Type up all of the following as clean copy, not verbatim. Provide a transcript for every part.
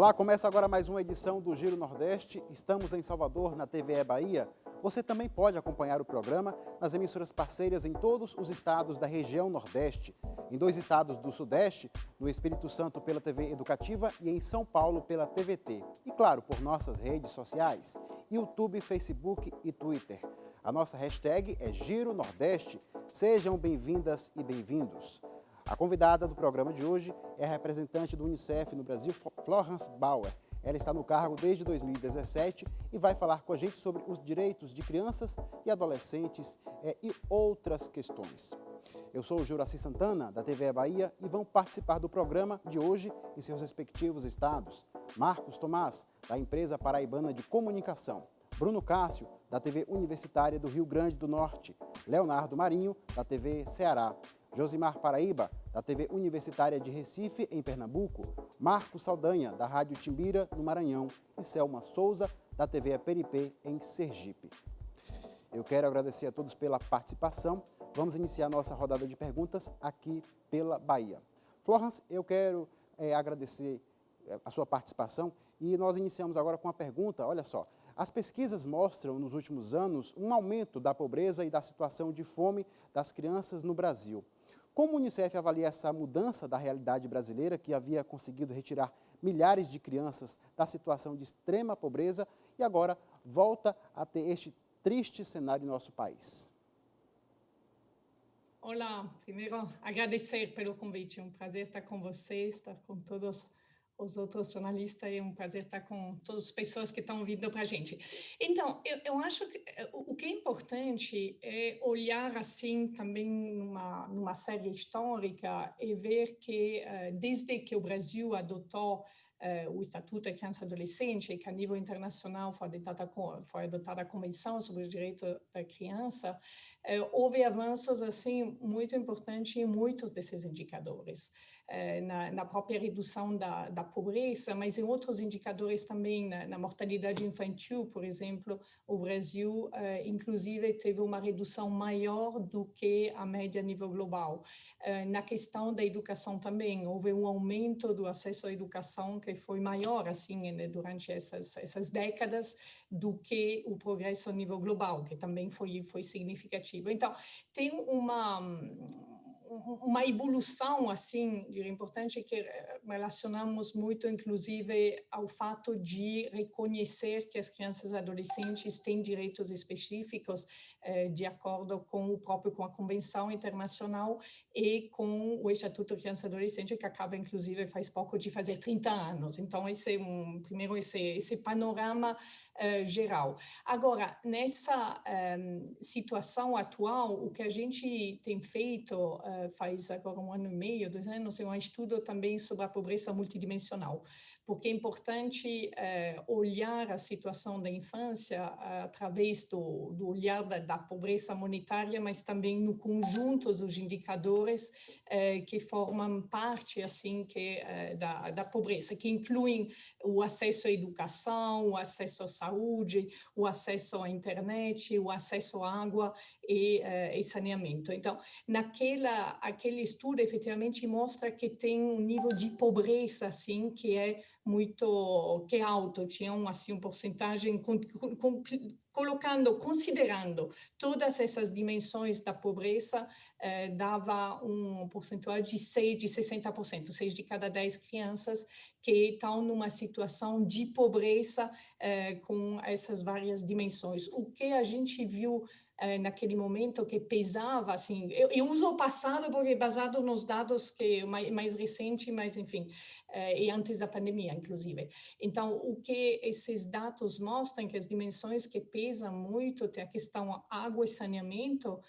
Olá, começa agora mais uma edição do Giro Nordeste. Estamos em Salvador, na TVE Bahia. Você também pode acompanhar o programa nas emissoras parceiras em todos os estados da região Nordeste, em 2 estados do Sudeste, no Espírito Santo pela TV Educativa e em São Paulo pela TVT. E claro, por nossas redes sociais, YouTube, Facebook e Twitter. A nossa hashtag é Giro Nordeste. Sejam bem-vindas e bem-vindos. A convidada do programa de hoje é a representante do Unicef no Brasil, Florence Bauer. Ela está no cargo desde 2017 e vai falar com a gente sobre os direitos de crianças e adolescentes e outras questões. Eu sou o Juraci Santana, da TVE Bahia, e vão participar do programa de hoje em seus respectivos estados. Marcos Tomás, da empresa paraibana de comunicação. Bruno Cássio, da TV Universitária do Rio Grande do Norte. Leonardo Marinho, da TV Ceará. Josimar Paraíba, da TV Universitária de Recife, em Pernambuco, Marcos Saldanha, da Rádio Timbira, no Maranhão, e Selma Souza, da TV Aperipê, em Sergipe. Eu quero agradecer a todos pela participação. Vamos iniciar nossa rodada de perguntas aqui pela Bahia. Florence, eu quero agradecer a sua participação e nós iniciamos agora com uma pergunta. Olha só, as pesquisas mostram nos últimos anos um aumento da pobreza e da situação de fome das crianças no Brasil. Como o Unicef avalia essa mudança da realidade brasileira, que havia conseguido retirar milhares de crianças da situação de extrema pobreza e agora volta a ter este triste cenário em nosso país? Olá, primeiro agradecer pelo convite, é um prazer estar com vocês, estar com todos os outros jornalistas, é um prazer estar com todas as pessoas que estão vindo para a gente. Então, eu acho que o que é importante é olhar assim também numa série histórica e ver que desde que o Brasil adotou o Estatuto da Criança e Adolescente, que a nível internacional foi adotada a Convenção sobre os Direitos da Criança, houve avanços assim muito importantes em muitos desses indicadores. Na própria redução da pobreza, mas em outros indicadores também, na mortalidade infantil, por exemplo, o Brasil, inclusive, teve uma redução maior do que a média a nível global. Na questão da educação também, houve um aumento do acesso à educação que foi maior, assim, durante essas décadas, do que o progresso a nível global, que também foi significativo. Então, tem uma evolução, assim, diria importante, que relacionamos muito, inclusive, ao fato de reconhecer que as crianças e adolescentes têm direitos específicos de acordo com a Convenção Internacional e com o Estatuto da Criança e Adolescente, que acaba, inclusive, faz pouco de fazer 30 anos. Então, primeiro, esse panorama geral. Agora, nessa situação atual, o que a gente tem feito faz agora 1 ano e meio, 2 anos, é um estudo também sobre a pobreza multidimensional, porque é importante olhar a situação da infância através do olhar da pobreza monetária, mas também no conjunto dos indicadores que formam parte assim da pobreza, que incluem o acesso à educação, o acesso à saúde, o acesso à internet, o acesso à água e saneamento. Então, aquele estudo efetivamente mostra que tem um nível de pobreza assim que é alto, tinha assim, uma porcentagem considerando todas essas dimensões da pobreza, dava um percentual de 60%, 6 de cada 10 crianças que estão numa situação de pobreza com essas várias dimensões. O que a gente viu naquele momento que pesava, assim, eu uso o passado porque é baseado nos dados que mais recente, mas enfim, e antes da pandemia, inclusive. Então, o que esses dados mostram que as dimensões que pesam muito tem a questão água e saneamento,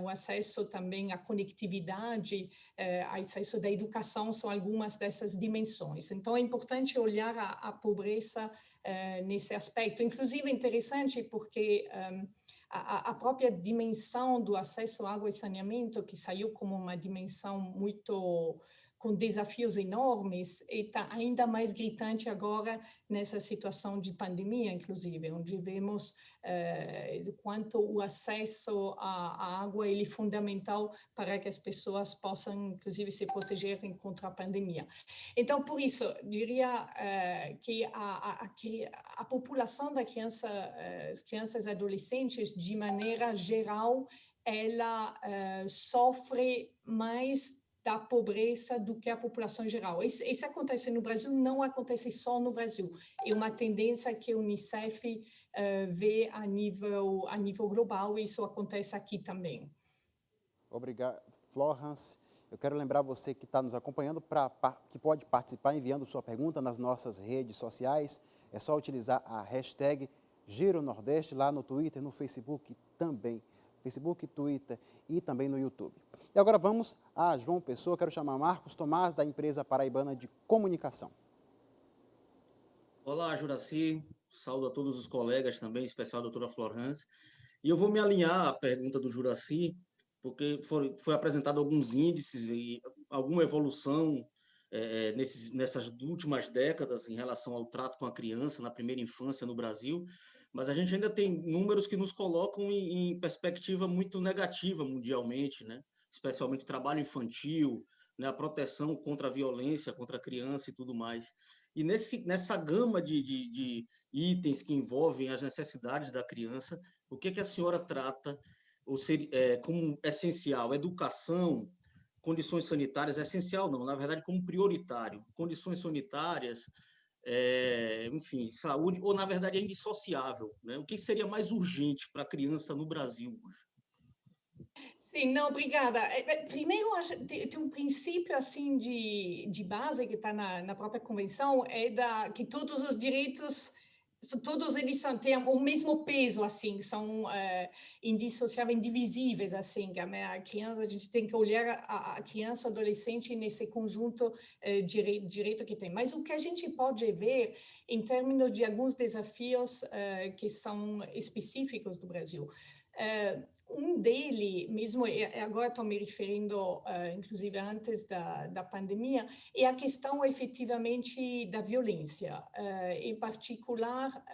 o acesso também à conectividade, acesso da educação, são algumas dessas dimensões. Então, é importante olhar a pobreza nesse aspecto. Inclusive, é interessante porque a própria dimensão do acesso à água e saneamento, que saiu como uma dimensão muito com desafios enormes, e está ainda mais gritante agora nessa situação de pandemia, inclusive, onde vemos quanto o acesso à água ele é fundamental para que as pessoas possam, inclusive, se protegerem contra a pandemia. Então, por isso, diria que a população das crianças e adolescentes, de maneira geral, ela sofre mais da pobreza do que a população em geral. Isso acontece no Brasil, não acontece só no Brasil. É uma tendência que a Unicef vê a nível global, e isso acontece aqui também. Obrigado, Florence. Eu quero lembrar você que está nos acompanhando que pode participar enviando sua pergunta nas nossas redes sociais. É só utilizar a hashtag Giro Nordeste lá no Twitter, no Facebook também. Facebook, Twitter e também no YouTube. E agora vamos a João Pessoa. Quero chamar Marcos Tomás, da empresa paraibana de comunicação. Olá, Juraci. Saúdo a todos os colegas também, em especial a doutora Florence. E eu vou me alinhar à pergunta do Juraci, porque foi apresentado alguns índices e alguma evolução nessas últimas décadas em relação ao trato com a criança na primeira infância no Brasil, mas a gente ainda tem números que nos colocam em perspectiva muito negativa mundialmente, né? Especialmente o trabalho infantil, né? A proteção contra a violência, contra a criança e tudo mais. E nessa gama de itens que envolvem as necessidades da criança, o que a senhora trata como essencial? Educação, condições sanitárias, essencial não, na verdade, como prioritário. Condições sanitárias, enfim, saúde, ou, na verdade, é indissociável, né? O que seria mais urgente para a criança no Brasil hoje? Sim, não, obrigada. Primeiro, tem um princípio assim de base que está na própria convenção, que todos os direitos, todos eles têm o mesmo peso, assim, são indissociáveis, indivisíveis, assim. A criança, a gente tem que olhar a criança, o adolescente nesse conjunto direito que tem. Mas o que a gente pode ver em termos de alguns desafios que são específicos do Brasil. Um deles, mesmo agora estou me referindo, inclusive antes da pandemia, é a questão efetivamente da violência, em particular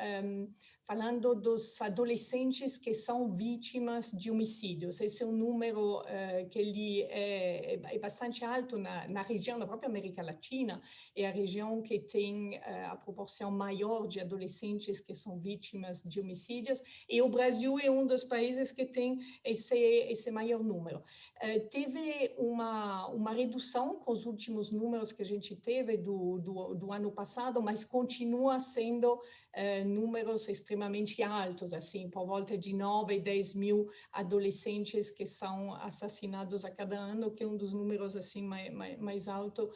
falando dos adolescentes que são vítimas de homicídios. Esse é um número que ele é bastante alto na região, na própria América Latina, é a região que tem a proporção maior de adolescentes que são vítimas de homicídios, e o Brasil é um dos países que tem esse maior número. Teve uma redução com os últimos números que a gente teve do ano passado, mas continua sendo números extremamente altos, assim, por volta de 9 e 10 mil adolescentes que são assassinados a cada ano, que é um dos números assim mais alto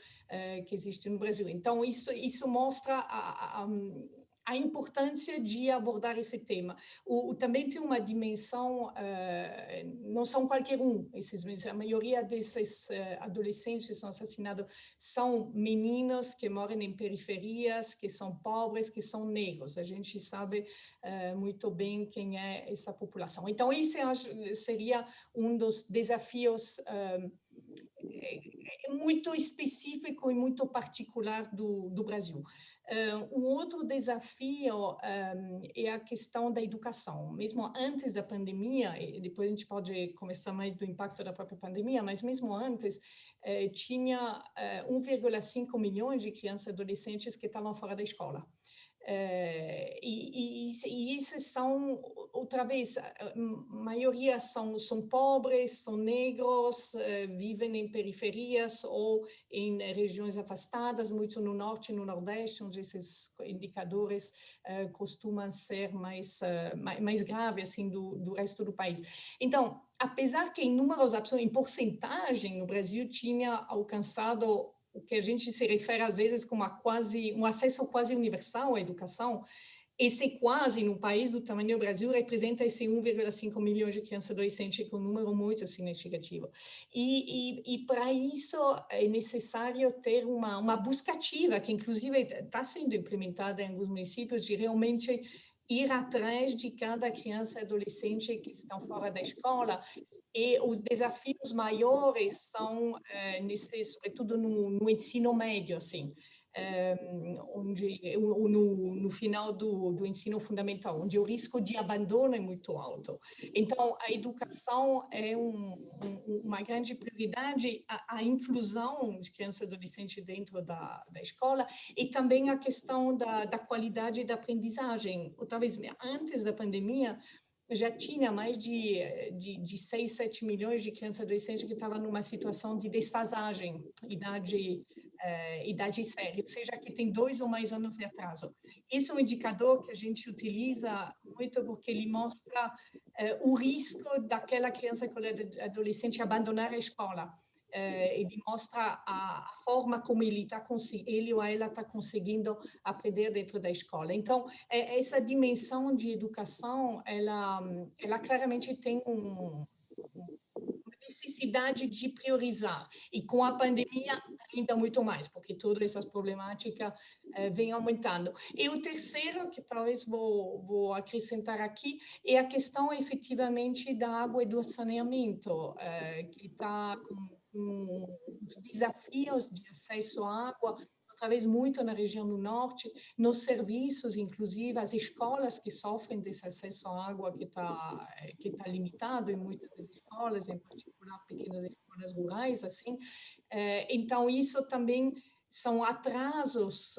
que existe no Brasil. Então, isso mostra a importância de abordar esse tema. Também tem uma dimensão, não são qualquer um, a maioria desses adolescentes que são assassinados são meninos que moram em periferias, que são pobres, que são negros. A gente sabe muito bem quem é essa população. Então, esse seria um dos desafios muito específico e muito particular do Brasil. Um outro desafio é a questão da educação. Mesmo antes da pandemia, e depois a gente pode conversar mais do impacto da própria pandemia, mas mesmo antes, tinha 1,5 milhões de crianças e adolescentes que estavam fora da escola. E esses são, outra vez, a maioria são pobres, são negros, vivem em periferias ou em regiões afastadas, muito no norte e no nordeste, onde esses indicadores costumam ser mais graves assim, do resto do país. Então, apesar que em números absolutos, em porcentagem, o Brasil tinha alcançado o que a gente se refere às vezes como um acesso quase universal à educação, esse quase, num país do tamanho do Brasil, representa esse 1,5 milhões de crianças e adolescentes, que é um número muito significativo. E para isso é necessário ter uma busca ativa, que inclusive está sendo implementada em alguns municípios, de realmente ir atrás de cada criança e adolescente que estão fora da escola E os desafios maiores são, sobretudo no ensino médio, assim, onde no final do ensino fundamental, onde o risco de abandono é muito alto. Então, a educação é uma grande prioridade, a inclusão de criança e adolescente dentro da escola e também a questão da qualidade da aprendizagem. Ou talvez antes da pandemia, já tinha mais de 6, 7 milhões de crianças e adolescentes que estavam numa situação de desfasagem, idade séria, ou seja, que tem 2 ou mais anos de atraso. Esse é um indicador que a gente utiliza muito porque ele mostra o risco daquela criança e adolescente abandonar a escola. Ele mostra a forma como ele ou ela está conseguindo aprender dentro da escola. Então, essa dimensão de educação, ela claramente tem uma necessidade de priorizar. E com a pandemia, ainda muito mais, porque todas essas problemáticas vêm aumentando. E o terceiro, que talvez vou acrescentar aqui, é a questão, efetivamente, da água e do saneamento, que está com os desafios de acesso à água, talvez muito na região do norte, nos serviços, inclusive as escolas que sofrem desse acesso à água que está limitado em muitas das escolas, em particular pequenas escolas rurais, assim. Então, isso também são atrasos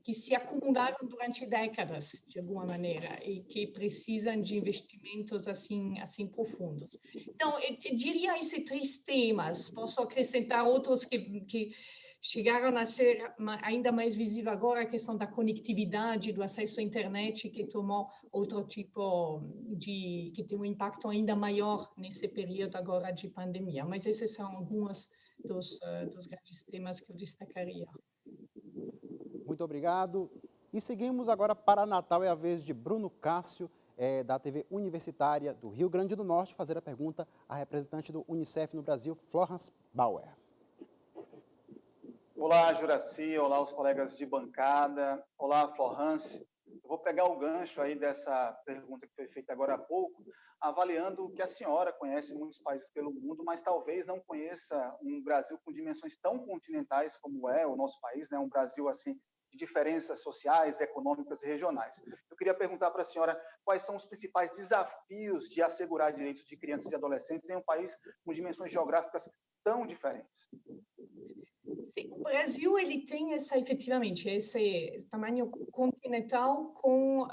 que se acumularam durante décadas, de alguma maneira, e que precisam de investimentos assim profundos. Então, eu diria esses 3 temas. Posso acrescentar outros que chegaram a ser ainda mais visível agora, a questão da conectividade, do acesso à internet, que tomou outro tipo que tem um impacto ainda maior nesse período agora de pandemia. Mas esses são alguns dos grandes temas que eu destacaria. Muito obrigado. E seguimos agora para Natal. É a vez de Bruno Cássio, da TV Universitária do Rio Grande do Norte, fazer a pergunta à representante do Unicef no Brasil, Florence Bauer. Olá, Juracy. Olá, os colegas de bancada. Olá, Florence. Eu vou pegar o gancho aí dessa pergunta que foi feita agora há pouco, avaliando que a senhora conhece muitos países pelo mundo, mas talvez não conheça um Brasil com dimensões tão continentais como é o nosso país, né? Um Brasil assim de diferenças sociais, econômicas e regionais. Eu queria perguntar para a senhora quais são os principais desafios de assegurar direitos de crianças e adolescentes em um país com dimensões geográficas tão diferentes. Sim, o Brasil ele tem efetivamente esse tamanho continental com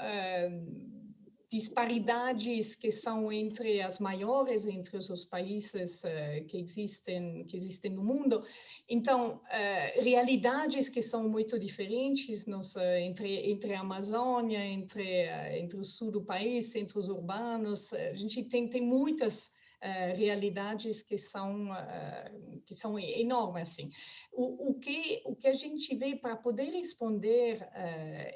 disparidades que são entre as maiores entre os países que existem no mundo. Então, realidades que são muito diferentes entre a Amazônia, entre o sul do país, centros urbanos. A gente tem muitas realidades que são enormes, assim. O que a gente vê para poder responder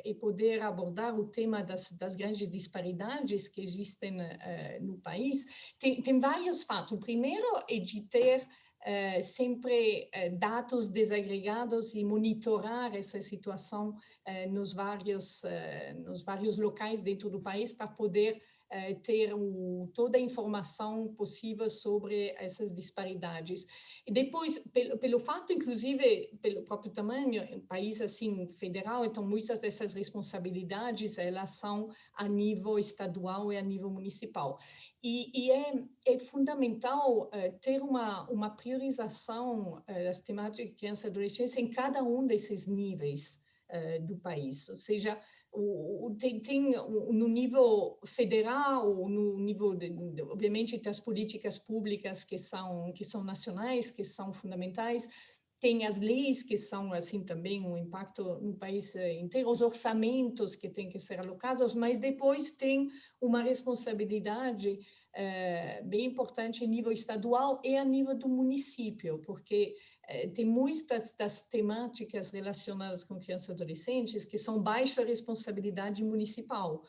e poder abordar o tema das grandes disparidades que existem no país, tem vários fatos. O primeiro é de ter sempre dados desagregados e monitorar essa situação nos vários locais dentro do país para poder ter toda a informação possível sobre essas disparidades. E depois, pelo fato, inclusive, pelo próprio tamanho, um país assim federal, então muitas dessas responsabilidades, elas são a nível estadual e a nível municipal. E é fundamental ter uma priorização das temáticas de criança e adolescência em cada um desses níveis do país, ou seja, tem no nível federal, no nível, obviamente, das políticas públicas que são nacionais, que são fundamentais, tem as leis que são, assim, também um impacto no país inteiro, os orçamentos que têm que ser alocados, mas depois tem uma responsabilidade bem importante a nível estadual e a nível do município, porque tem muitas das temáticas relacionadas com crianças e adolescentes que são baixa responsabilidade municipal,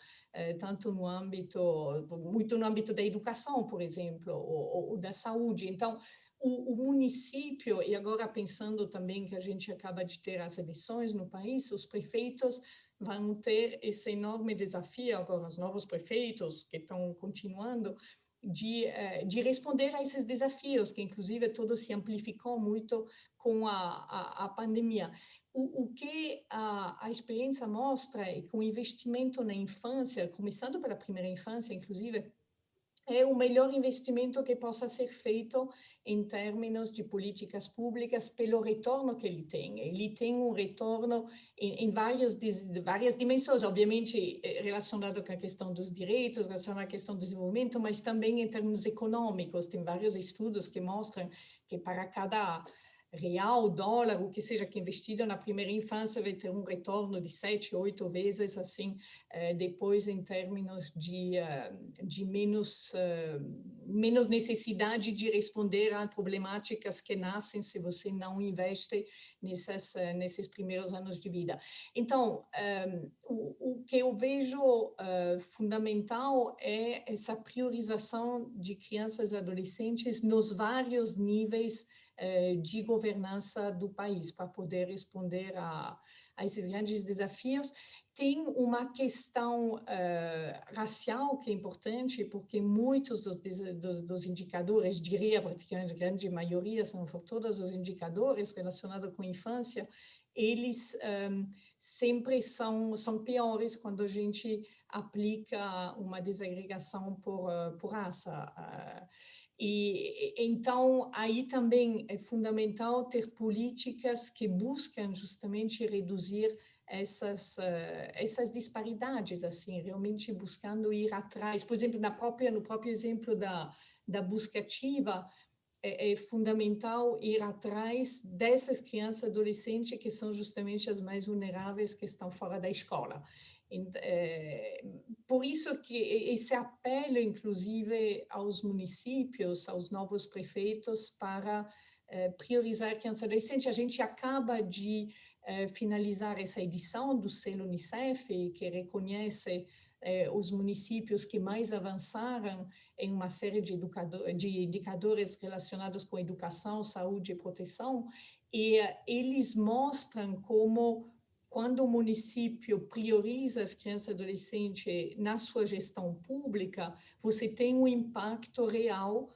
tanto muito no âmbito da educação, por exemplo, ou da saúde. Então, o município, e agora pensando também que a gente acaba de ter as eleições no país, os prefeitos vão ter esse enorme desafio, agora os novos prefeitos que estão continuando, de responder a esses desafios, que inclusive tudo se amplificou muito com a pandemia. O que a experiência mostra é que o investimento na infância, começando pela primeira infância, inclusive, é o melhor investimento que possa ser feito em termos de políticas públicas pelo retorno que ele tem. Ele tem um retorno em várias dimensões, obviamente relacionado com a questão dos direitos, relacionado à questão do desenvolvimento, mas também em termos econômicos. Tem vários estudos que mostram que para cada real, dólar, o que seja que investido na primeira infância vai ter um retorno de 7, 8 vezes, assim, depois em termos de menos necessidade de responder a problemáticas que nascem se você não investe nesses primeiros anos de vida. Então, o que eu vejo fundamental é essa priorização de crianças e adolescentes nos vários níveis de governança do país, para poder responder a esses grandes desafios. Tem uma questão racial que é importante, porque muitos dos indicadores, diria praticamente a grande maioria, são todos os indicadores relacionados com a infância, eles sempre são piores quando a gente aplica uma desagregação por raça. E então, aí também é fundamental ter políticas que buscam justamente reduzir essas disparidades, assim, realmente buscando ir atrás. Por exemplo, no próprio exemplo da busca ativa, é fundamental ir atrás dessas crianças e adolescentes que são justamente as mais vulneráveis, que estão fora da escola. Por isso que esse apelo, inclusive, aos municípios, aos novos prefeitos, para priorizar criança e adolescente. A gente acaba de finalizar essa edição do selo Unicef, que reconhece os municípios que mais avançaram em uma série de indicadores relacionados com educação, saúde e proteção, e eles mostram como, quando o município prioriza as crianças e adolescentes na sua gestão pública, você tem um impacto real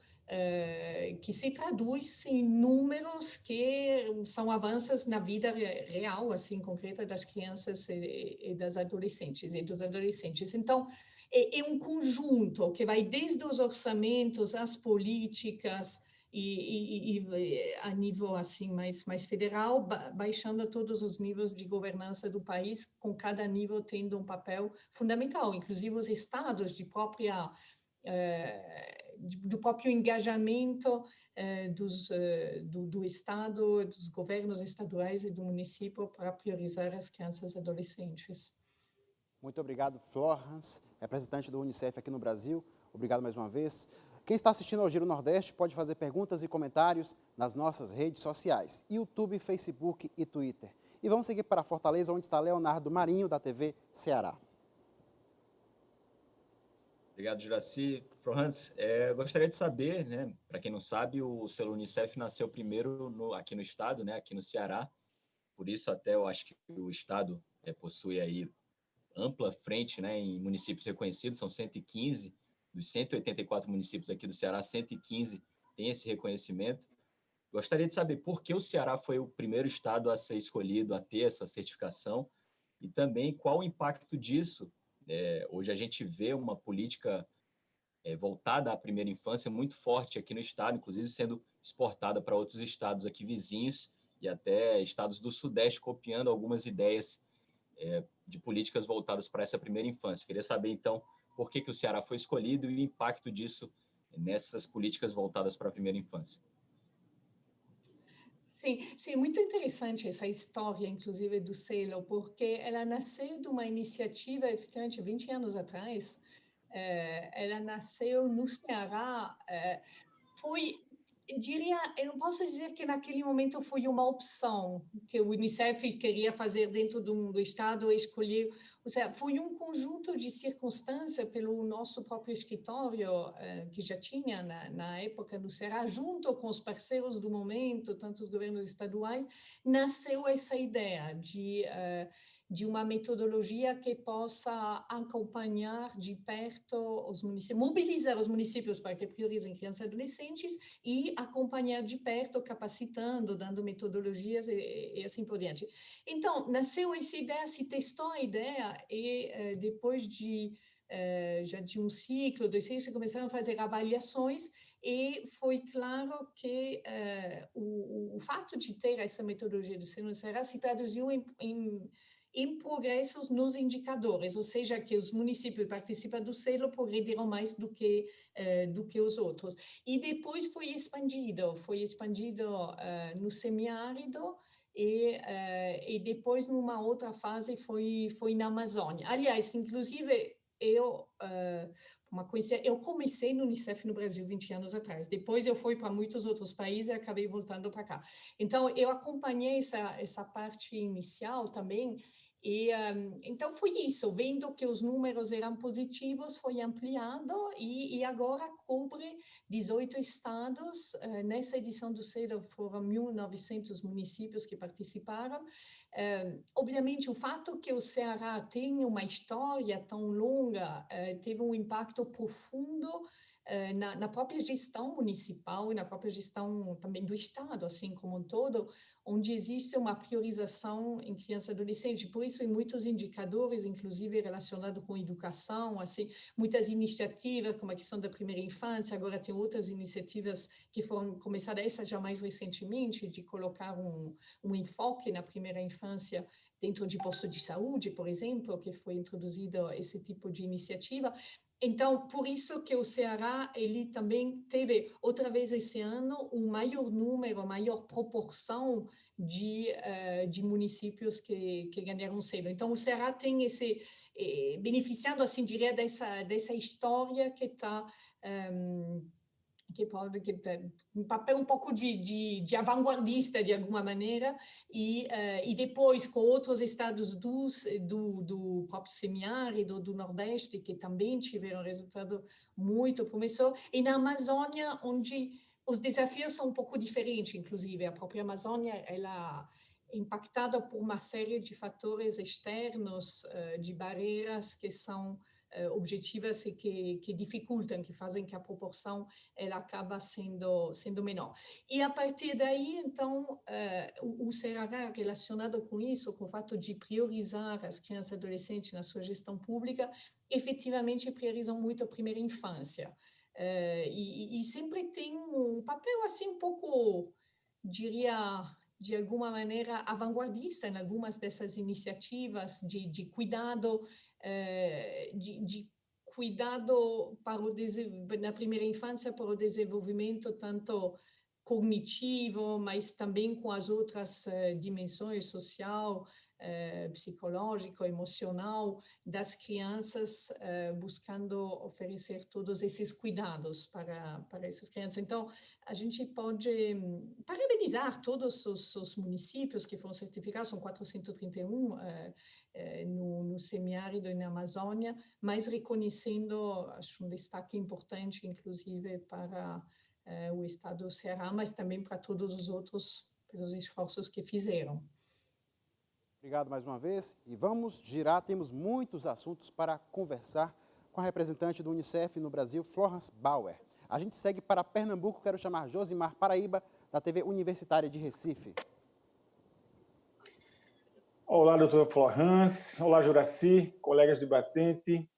que se traduz em números que são avanços na vida real, assim, concreta das crianças e das adolescentes e dos adolescentes. Então, é um conjunto que vai desde os orçamentos, as políticas, e a nível assim mais federal, baixando a todos os níveis de governança do país, com cada nível tendo um papel fundamental, inclusive os estados do próprio engajamento do Estado, dos governos estaduais e do município para priorizar as crianças e adolescentes. Muito obrigado, Florence, representante do Unicef aqui no Brasil. Obrigado mais uma vez. Quem está assistindo ao Giro Nordeste pode fazer perguntas e comentários nas nossas redes sociais, YouTube, Facebook e Twitter. E vamos seguir para Fortaleza, onde está Leonardo Marinho, da TV Ceará. Obrigado, Juraci. Florence, gostaria de saber, né, para quem não sabe, o selo Unicef nasceu primeiro aqui no estado, né, aqui no Ceará. Por isso, até eu acho que o estado possui aí ampla frente, né, em municípios reconhecidos, são 115 dos 184 municípios aqui do Ceará, 115 têm esse reconhecimento. Gostaria de saber por que o Ceará foi o primeiro estado a ser escolhido, a ter essa certificação, e também qual o impacto disso. Hoje a gente vê uma política voltada à primeira infância muito forte aqui no estado, inclusive sendo exportada para outros estados aqui vizinhos e até estados do Sudeste, copiando algumas ideias de políticas voltadas para essa primeira infância. Queria saber, então, por que o Ceará foi escolhido e o impacto disso nessas políticas voltadas para a primeira infância. Sim, é muito interessante essa história, inclusive, do selo, porque ela nasceu de uma iniciativa, efetivamente, 20 anos atrás. Ela nasceu no Ceará, eu não posso dizer que naquele momento foi uma opção que o Unicef queria fazer dentro do Estado, escolher, ou seja, foi um conjunto de circunstâncias pelo nosso próprio escritório, que já tinha na época no Ceará, junto com os parceiros do momento, tanto os governos estaduais, nasceu essa ideia de uma metodologia que possa acompanhar de perto os municípios, mobilizar os municípios para que priorizem crianças e adolescentes e acompanhar de perto, capacitando, dando metodologias e assim por diante. Então, nasceu essa ideia, se testou a ideia e depois de já de um ciclo, 2 ciclos, começaram a fazer avaliações e foi claro que o fato de ter essa metodologia do Selo Ceará se traduziu em progressos nos indicadores, ou seja, que os municípios que participam do selo progrediram mais do que os outros. E depois foi expandido no semiárido e depois, numa outra fase, foi na Amazônia. Aliás, inclusive, eu comecei no Unicef no Brasil 20 anos atrás. Depois eu fui para muitos outros países e acabei voltando para cá. Então, eu acompanhei essa parte inicial também. E, então, foi isso. Vendo que os números eram positivos, foi ampliado e agora cobre 18 estados. Nessa edição do CEDAW foram 1.900 municípios que participaram. Obviamente, o fato que o Ceará tem uma história tão longa teve um impacto profundo na própria gestão municipal e na própria gestão também do Estado, assim como um todo, onde existe uma priorização em criança e adolescente. Por isso, em muitos indicadores, inclusive relacionado com educação, assim, muitas iniciativas, como a questão da primeira infância, agora tem outras iniciativas que foram começadas, essa já mais recentemente, de colocar um enfoque na primeira infância dentro de posto de saúde, por exemplo, que foi introduzido esse tipo de iniciativa. Então, por isso que o Ceará, ele também teve, outra vez esse ano, o maior número, a maior proporção de municípios que ganharam selo. Então, o Ceará tem beneficiando, assim, diria, dessa história que está... que tem um papel um pouco de vanguardista, de alguma maneira, e depois com outros estados do próprio semiárido, do Nordeste, que também tiveram resultado muito promissor, e na Amazônia, onde os desafios são um pouco diferentes, inclusive. A própria Amazônia, ela é impactada por uma série de fatores externos, de barreiras que são objetivas e que dificultam, que fazem que a proporção ela acaba sendo menor. E a partir daí, então, o CRH relacionado com isso, com o fato de priorizar as crianças e adolescentes na sua gestão pública, efetivamente priorizam muito a primeira infância. E sempre tem um papel assim um pouco, diria, de alguma maneira, vanguardista em algumas dessas iniciativas de cuidado, de cuidado para na primeira infância para o desenvolvimento tanto cognitivo, mas também com as outras dimensões social, psicológico, emocional das crianças, buscando oferecer todos esses cuidados para essas crianças. Então, a gente pode parabenizar todos os municípios que foram certificados, são 431 no semiárido e na Amazônia, mas reconhecendo, acho um destaque importante, inclusive, para o estado do Ceará, mas também para todos os outros, pelos esforços que fizeram. Obrigado mais uma vez e vamos girar, temos muitos assuntos para conversar com a representante do Unicef no Brasil, Florence Bauer. A gente segue para Pernambuco, quero chamar Josimar Paraíba, da TV Universitária de Recife. Olá, doutora Florence. Olá, Juraci, colegas de batente.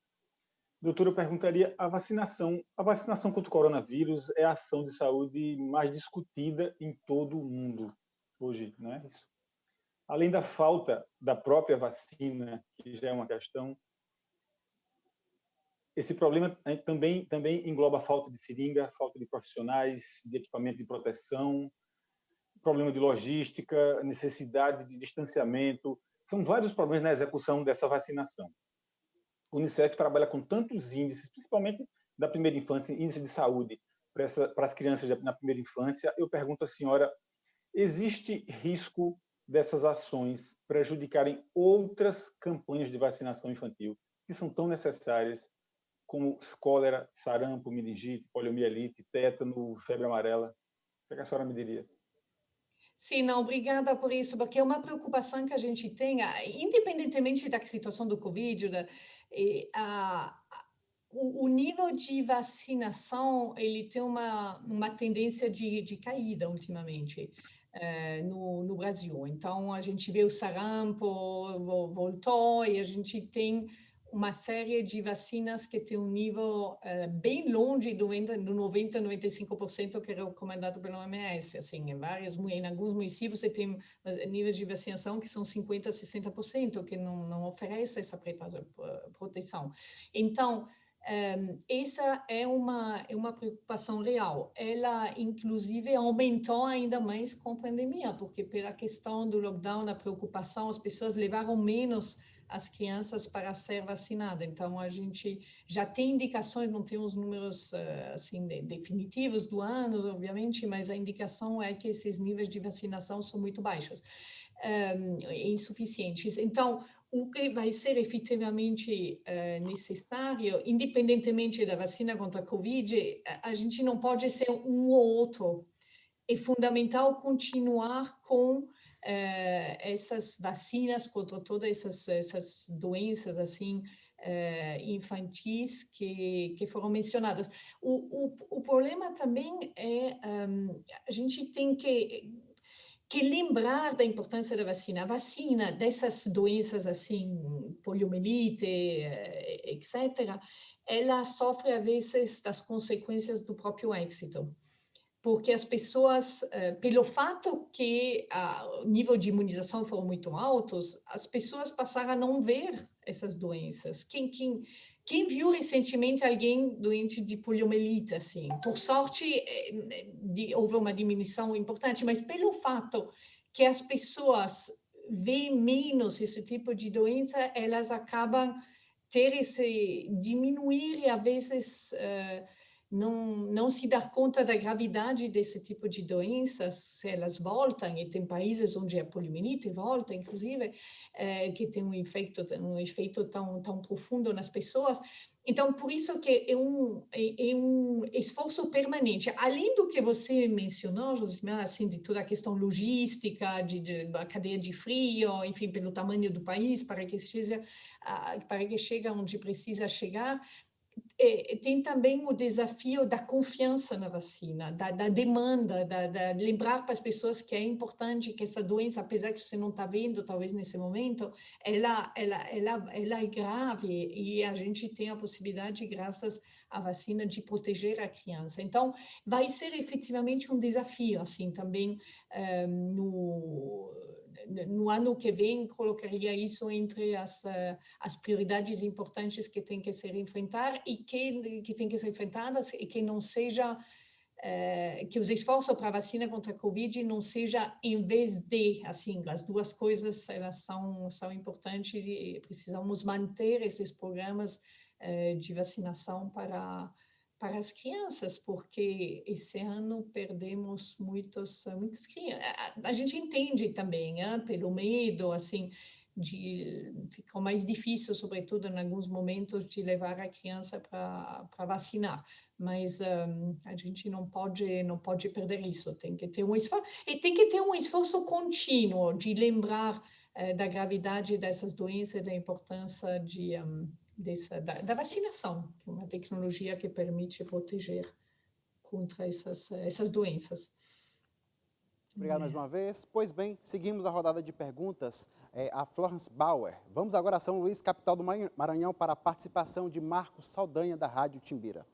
Doutora, eu perguntaria a vacinação. A vacinação contra o coronavírus é a ação de saúde mais discutida em todo o mundo hoje, não é isso? Além da falta da própria vacina, que já é uma questão, esse problema também engloba a falta de seringa, falta de profissionais, de equipamento de proteção, problema de logística, necessidade de distanciamento. São vários problemas na execução dessa vacinação. O Unicef trabalha com tantos índices, principalmente da primeira infância, índice de saúde para as crianças na primeira infância. Eu pergunto à senhora, existe risco dessas ações prejudicarem outras campanhas de vacinação infantil que são tão necessárias como cólera, sarampo, meningite, poliomielite, tétano, febre amarela? O que a senhora me diria? Sim, não, obrigada por isso, porque é uma preocupação que a gente tem, independentemente da situação do Covid, o nível de vacinação, ele tem uma tendência de caída ultimamente no Brasil. Então, a gente vê o sarampo voltou e a gente tem uma série de vacinas que tem um nível bem longe do 90, 95% que é recomendado pelo OMS. Assim, em alguns municípios você tem níveis de vacinação que são 50, 60%, que não oferece essa proteção. Então, essa é uma preocupação real. Ela, inclusive, aumentou ainda mais com a pandemia, porque pela questão do lockdown, a preocupação, as pessoas levaram menos as crianças para ser vacinadas. Então, a gente já tem indicações, não tem os números assim, definitivos do ano, obviamente, mas a indicação é que esses níveis de vacinação são muito baixos, insuficientes. Então, o que vai ser efetivamente necessário, independentemente da vacina contra a Covid, a gente não pode ser um ou outro. É fundamental continuar com essas vacinas contra todas essas doenças assim infantis que foram mencionadas. O problema também é a gente tem que lembrar da importância da vacina. A vacina dessas doenças assim, poliomielite, etc., ela sofre às vezes das consequências do próprio êxito. Porque as pessoas, pelo fato que o nível de imunização foram muito altos, as pessoas passaram a não ver essas doenças. Quem viu recentemente alguém doente de poliomielite, assim? Por sorte, houve uma diminuição importante, mas pelo fato que as pessoas veem menos esse tipo de doença, elas acabam diminuir e às vezes não se dar conta da gravidade desse tipo de doenças, se elas voltam, e tem países onde a poliomielite volta, inclusive, que tem um efeito tão profundo nas pessoas. Então, por isso que é um esforço permanente. Além do que você mencionou, Josimar, assim, de toda a questão logística, da cadeia de frio, enfim, pelo tamanho do país, para que chegue onde precisa chegar, tem também o desafio da confiança na vacina, da demanda, lembrar para as pessoas que é importante que essa doença, apesar que você não está vendo, talvez nesse momento, ela é grave e a gente tem a possibilidade, graças à vacina, de proteger a criança. Então, vai ser efetivamente um desafio, assim, também no ano que vem, colocaria isso entre as prioridades importantes que tem que ser enfrentar e que tem que ser enfrentadas, e que não seja que os esforços para a vacina contra a Covid não seja em vez de, assim, as duas coisas elas são importantes e precisamos manter esses programas de vacinação para as crianças, porque esse ano perdemos muitas crianças. A gente entende também, pelo medo, assim, ficou mais difícil, sobretudo em alguns momentos, de levar a criança para vacinar. Mas a gente não pode perder isso. Tem que ter um esforço, e tem que ter um esforço contínuo de lembrar da gravidade dessas doenças e da importância da vacinação, que é uma tecnologia que permite proteger contra essas doenças. Obrigado mais uma vez. Pois bem, seguimos a rodada de perguntas. A Florence Bauer. Vamos agora a São Luís, capital do Maranhão, para a participação de Marcos Saldanha, da Rádio Timbira.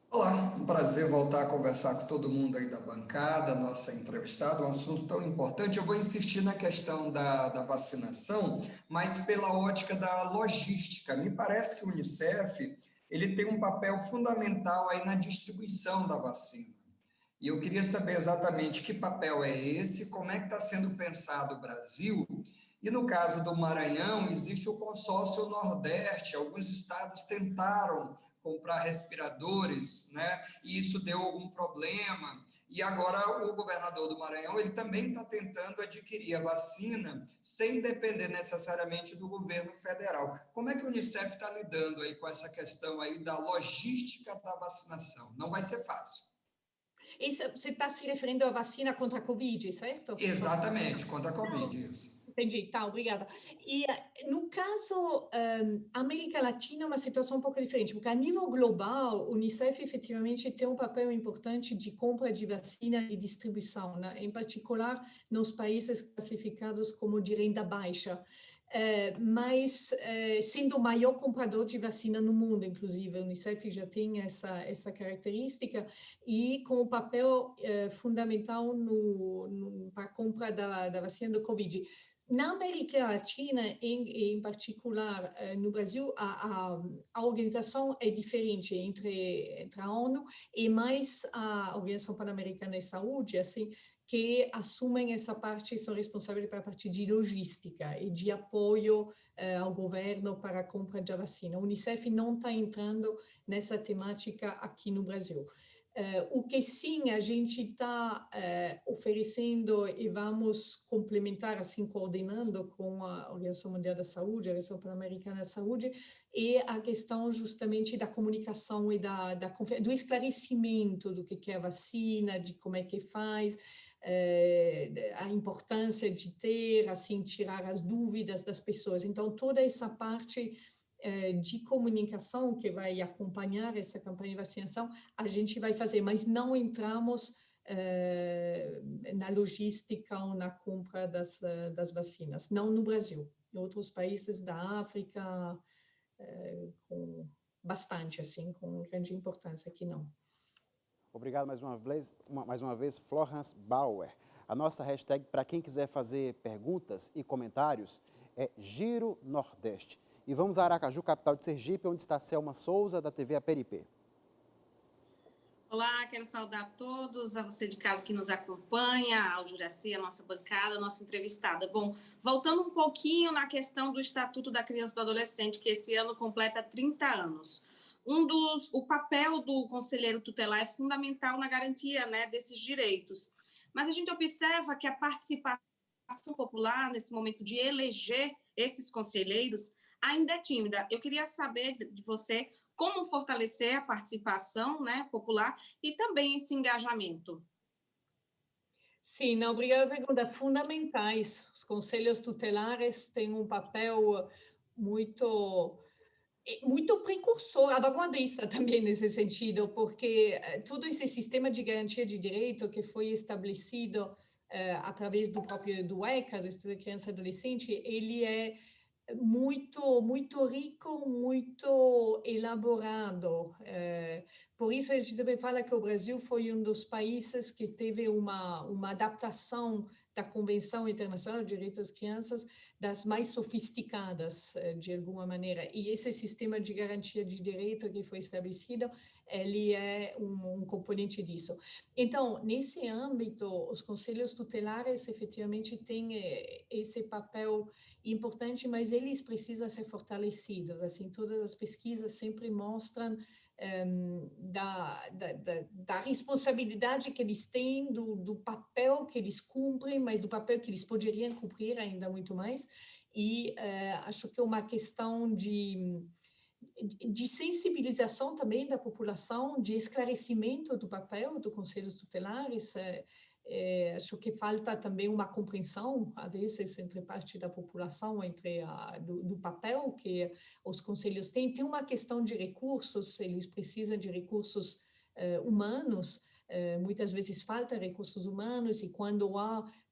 Olá, um prazer voltar a conversar com todo mundo aí da bancada, nossa entrevistada, um assunto tão importante. Eu vou insistir na questão da vacinação, mas pela ótica da logística. Me parece que o Unicef ele tem um papel fundamental aí na distribuição da vacina. E eu queria saber exatamente que papel é esse, como é que está sendo pensado o Brasil. E no caso do Maranhão, existe o consórcio Nordeste, alguns estados tentaram comprar respiradores, né? E isso deu algum problema. E agora o governador do Maranhão, ele também está tentando adquirir a vacina sem depender necessariamente do governo federal. Como é que o Unicef está lidando aí com essa questão aí da logística da vacinação? Não vai ser fácil. Você está se referindo à vacina contra a Covid, certo? Exatamente, contra a Covid, isso. Entendi, tá, obrigada. E no caso, América Latina é uma situação um pouco diferente, porque a nível global, o Unicef efetivamente tem um papel importante de compra de vacina e distribuição, né? Em particular nos países classificados como de renda baixa. Mas sendo o maior comprador de vacina no mundo, inclusive, a Unicef já tem essa característica, e com o papel fundamental para a compra da vacina do Covid. Na América Latina, em particular no Brasil, a organização é diferente entre a ONU e mais a Organização Pan-Americana de Saúde, assim, que assumem essa parte, são responsáveis pela parte de logística e de apoio ao governo para a compra da vacina. A Unicef não está entrando nessa temática aqui no Brasil. O que sim a gente está oferecendo e vamos complementar, assim, coordenando com a Organização Mundial da Saúde, a Organização Pan-Americana da Saúde, é a questão justamente da comunicação e do esclarecimento do que é a vacina, de como é que faz, a importância de ter, assim, tirar as dúvidas das pessoas. Então, toda essa parte de comunicação que vai acompanhar essa campanha de vacinação, a gente vai fazer, mas não entramos na logística ou na compra das vacinas, não no Brasil. Em outros países da África, com bastante, assim, com grande importância, aqui não. Obrigado mais uma vez, Florence Bauer. A nossa hashtag, para quem quiser fazer perguntas e comentários, é Giro Nordeste. E vamos a Aracaju, capital de Sergipe, onde está Selma Souza, da TV Aperipê. Olá, quero saudar a todos, a você de casa que nos acompanha, ao Juraci, a nossa bancada, a nossa entrevistada. Bom, voltando um pouquinho na questão do Estatuto da Criança e do Adolescente, que esse ano completa 30 anos. O papel do conselheiro tutelar é fundamental na garantia, né, desses direitos. Mas a gente observa que a participação popular, nesse momento de eleger esses conselheiros, ainda é tímida. Eu queria saber de você como fortalecer a participação, né, popular e também esse engajamento. Sim, não, obrigada pela pergunta. Fundamentais. Os conselhos tutelares têm um papel muito precursor, vanguardista também nesse sentido, porque todo esse sistema de garantia de direito que foi estabelecido através do ECA, do Estatuto da Criança e Adolescente, ele é muito rico, muito elaborado. Por isso a gente sempre fala que o Brasil foi um dos países que teve uma adaptação da Convenção Internacional de Direitos das Crianças das mais sofisticadas, de alguma maneira. E esse sistema de garantia de direito que foi estabelecido, ele é um componente disso. Então, nesse âmbito, os conselhos tutelares efetivamente têm esse papel importante, mas eles precisam ser fortalecidos. Assim, todas as pesquisas sempre mostram da responsabilidade que eles têm, do papel que eles cumprem, mas do papel que eles poderiam cumprir ainda muito mais. E acho que é uma questão de sensibilização também da população, de esclarecimento do papel dos conselhos tutelares. Acho que falta também uma compreensão, às vezes, entre parte da população, do papel que os conselhos têm. Tem uma questão de recursos, eles precisam de recursos humanos, muitas vezes falta recursos humanos, e quando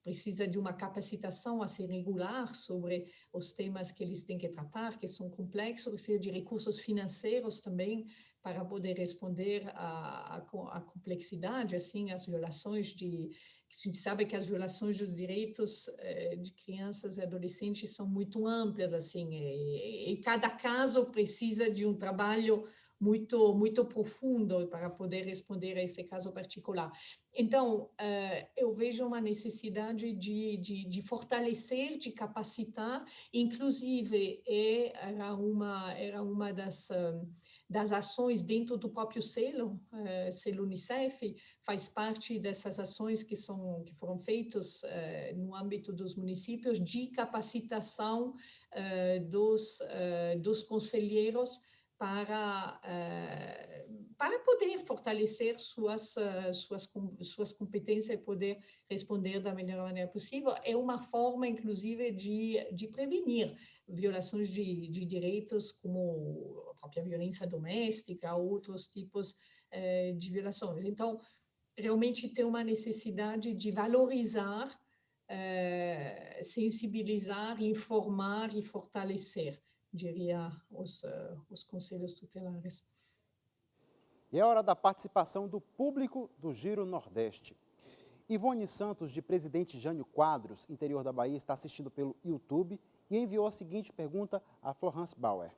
precisa de uma capacitação a ser regular sobre os temas que eles têm que tratar, que são complexos, precisa de recursos financeiros também para poder responder à complexidade, assim, às violações a gente sabe que as violações dos direitos de crianças e adolescentes são muito amplas, assim, e cada caso precisa de um trabalho muito profundo para poder responder a esse caso particular. Então, eu vejo uma necessidade de fortalecer, de capacitar, inclusive era uma das ações dentro do próprio selo Unicef, faz parte dessas ações que foram feitas no âmbito dos municípios de capacitação dos conselheiros para poder fortalecer suas competências e poder responder da melhor maneira possível. É uma forma, inclusive, de prevenir violações de direitos, como a própria violência doméstica, outros tipos de violações. Então, realmente tem uma necessidade de valorizar, sensibilizar, informar e fortalecer, diria, os conselhos tutelares. E é hora da participação do público do Giro Nordeste. Ivone Santos, de Presidente Jânio Quadros, interior da Bahia, está assistindo pelo YouTube e enviou a seguinte pergunta a Florence Bauer.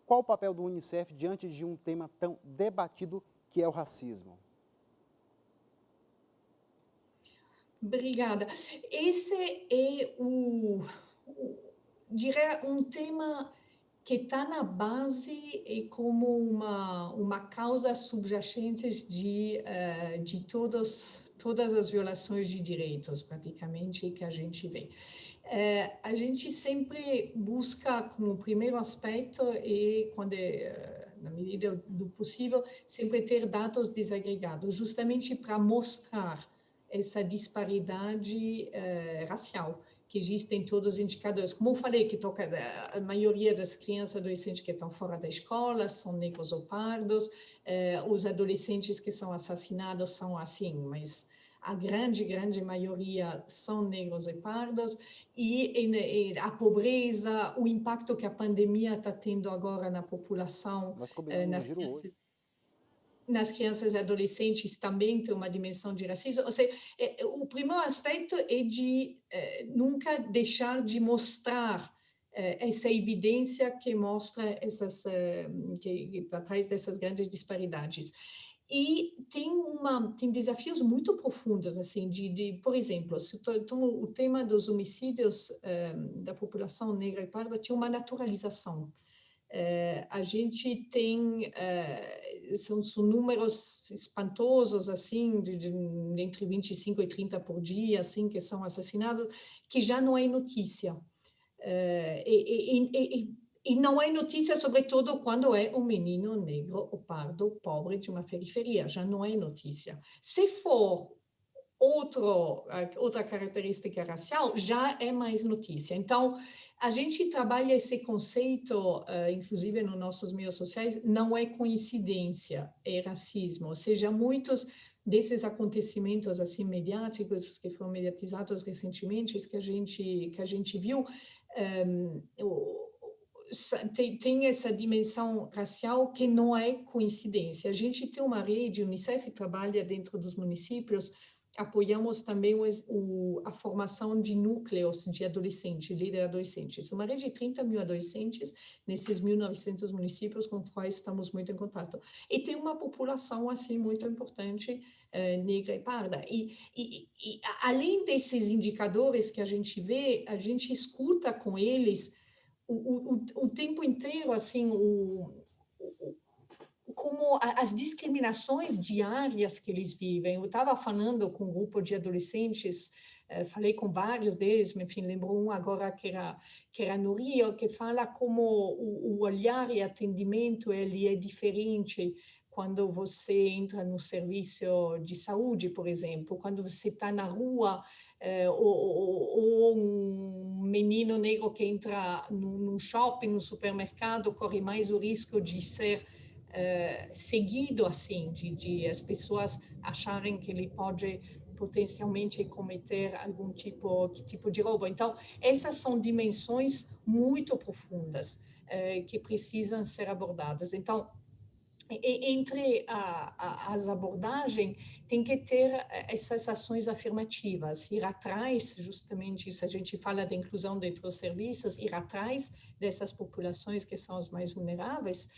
Qual o papel do Unicef diante de um tema tão debatido que é o racismo? Obrigada. Esse é diria, um tema que está na base e como uma causa subjacente de todas as violações de direitos, praticamente, que a gente vê. A gente sempre busca, como primeiro aspecto, e quando na medida do possível, sempre ter dados desagregados, justamente para mostrar essa disparidade racial que existe em todos os indicadores. Como eu falei, que toca a maioria das crianças e adolescentes que estão fora da escola são negros ou pardos, os adolescentes que são assassinados são assim, mas a grande maioria são negros e pardos, e a pobreza, o impacto que a pandemia está tendo agora na população, nas crianças e adolescentes também tem uma dimensão de racismo. Ou seja, o primeiro aspecto é de nunca deixar de mostrar essa evidência que mostra que atrás dessas grandes disparidades. E tem desafios muito profundos, assim, por exemplo, se o tema dos homicídios da população negra e parda tem uma naturalização. A gente tem são números espantosos, assim, entre 25 e 30 por dia, assim, que são assassinados, que já não é notícia. E não é notícia, sobretudo, quando é um menino negro ou pardo, pobre, de uma periferia. Já não é notícia. Se for outra característica racial, já é mais notícia. Então, a gente trabalha esse conceito, inclusive nos nossos meios sociais, não é coincidência, é racismo. Ou seja, muitos desses acontecimentos assim mediáticos que foram mediatizados recentemente, que a gente viu, tem essa dimensão racial que não é coincidência. A gente tem uma rede, o Unicef trabalha dentro dos municípios. Apoiamos também a formação de núcleos de adolescentes, líderes adolescentes. Uma rede de 30 mil adolescentes nesses 1.900 municípios com os quais estamos muito em contato. E tem uma população, assim, muito importante, negra e parda. E além desses indicadores que a gente vê, a gente escuta com eles o tempo inteiro, assim, como as discriminações diárias que eles vivem. Eu estava falando com um grupo de adolescentes, falei com vários deles, enfim, lembro um agora que era no Rio, que fala como o olhar e atendimento ele é diferente quando você entra no serviço de saúde, por exemplo, quando você está na rua, ou um menino negro que entra num shopping, no supermercado, corre mais o risco de ser seguido, assim, de as pessoas acharem que ele pode potencialmente cometer algum tipo de roubo. Então, essas são dimensões muito profundas que precisam ser abordadas. Então, entre as abordagens, tem que ter essas ações afirmativas, ir atrás, justamente, se a gente fala da inclusão dentro dos serviços, ir atrás dessas populações que são as mais vulneráveis,